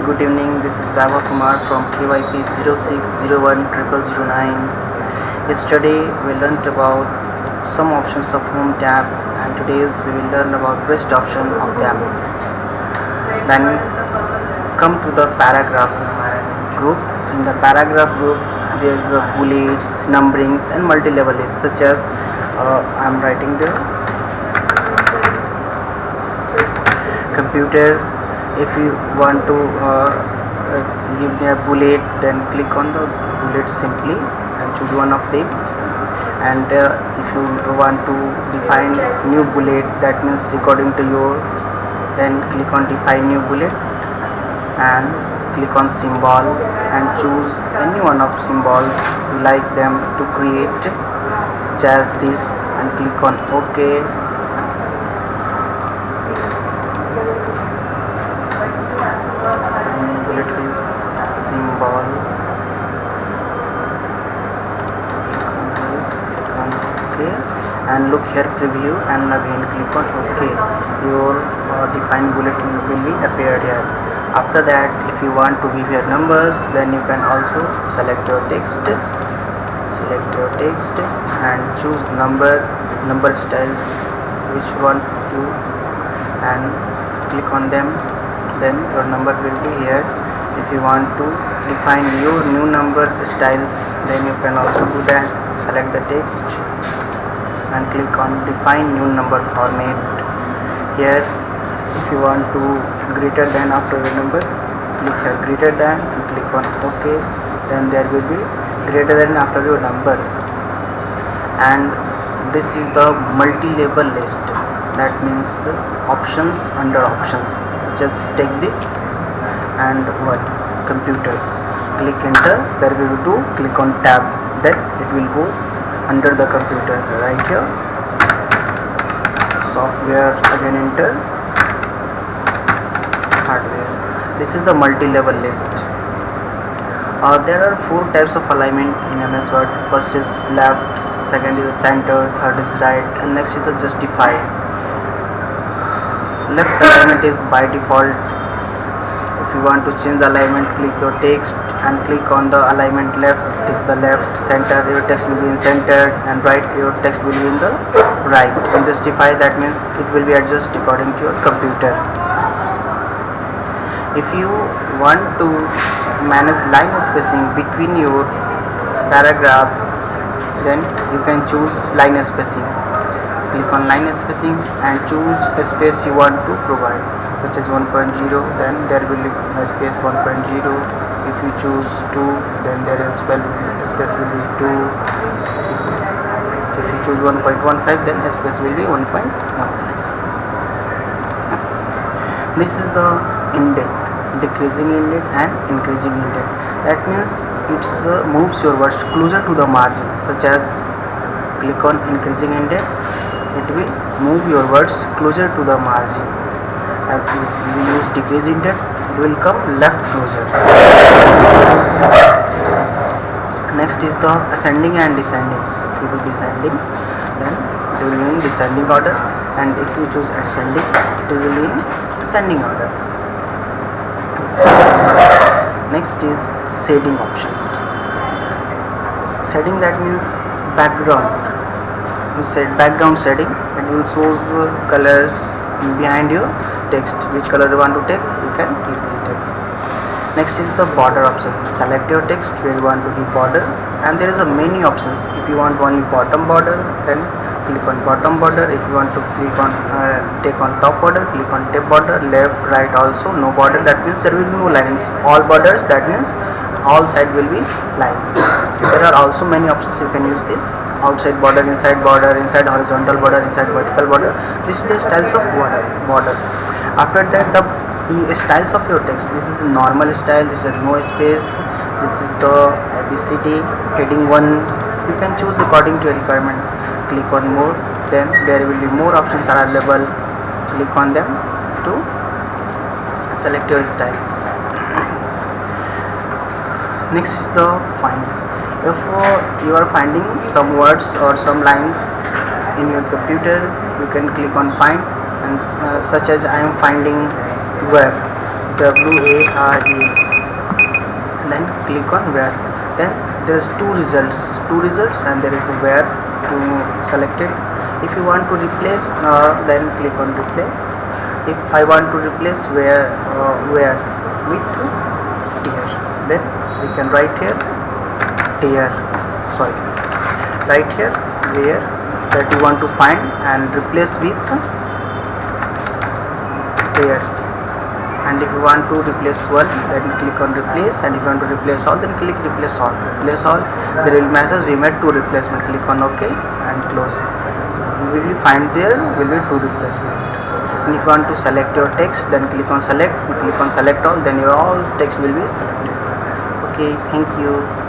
Good evening, this is Vaibhaw from KYP 06010009. Yesterday we learnt about some options of home tab, and today we will learn about rest option of them. Then come to the paragraph group. In the paragraph group there is bullets, numberings and multi-level lists, such as I am writing the computer. If you want to give me a bullet, then click on the bullet simply and choose one of them. And if you want to define new bullet, that means according to your, then click on define new bullet and click on symbol and choose any one of symbols you like them to create, such as this, and click on OK. Bullet is symbol. Click on OK and look here preview and again click on OK. Your defined bullet will be appeared here. After that, if you want to give your numbers, then you can also select your text and choose number styles which want to, and click on them. Then your number will be here. If you want to define your new number styles, then you can also do that. Select the text and click on define new number format. Here, if you want to greater than after the number, click here greater than and click on OK. Then there will be greater than after your number. And this is the multi-label list. That means options under options, such as take this and what computer. Click enter. There will be two. Click on tab. Then it will goes under the computer. Right here. Software. Again enter. Hardware. This is the multi-level list. There are 4 types of alignment in MS Word. First is left, second is the center, third is right, and next is the justify. Left alignment is by default. If you want to change the alignment, click your text and click on the alignment left. It is the left. Center, your text will be in center, and right, your text will be in the right. And justify, that means it will be adjusted according to your computer. If you want to manage line spacing between your paragraphs, then you can choose line spacing. Click on line spacing and choose a space you want to provide, such as 1.0, then there will be a space 1.0. If you choose 2, then there is space will be 2. If you choose 1.15, then a space will be 1.15. This is the indent, decreasing indent and increasing indent. That means it moves your words closer to the margin, such as click on increasing indent. It will move your words closer to the margin. If you use decrease indent, it will come left closer. Next is the ascending and descending. If you do descending, then it will be in descending order, and if you choose ascending, it will be in ascending order. Next is shading options. Shading, that means background. You set background setting. It will shows colors behind your text. Which color you want to take, you can easily take. Next is the border option. Select your text where you want to give border, and there is a many options. If you want only bottom border, then click on bottom border. If you want to click on take on top border, click on top border. Left, right also no border, that means there will be no lines. All borders, that means all side will be lines. There are also many options you can use this. Outside border, inside horizontal border, inside vertical border. This is the styles of border. After that, the styles of your text. This is normal style, this is no space, this is the ABCD, heading 1. You can choose according to your requirement. Click on more, then there will be more options are available. Click on them to select your styles. Next is the find. If you are finding some words or some lines in your computer, you can click on find, and such as I am finding where, you WARE, then click on where. Then there is two results and there is where to select it. If you want to replace, then click on replace. If I want to replace where with deer, then we can write here deer, sorry, right here where that you want to find and replace with deer. And if you want to replace one, then click on replace, and if you want to replace all, then click replace all. There will message we made two replacement. Click on OK and close. You will find there will be two replacement. And if you want to select your text, then click on select all, then your all text will be selected. Okay, thank you.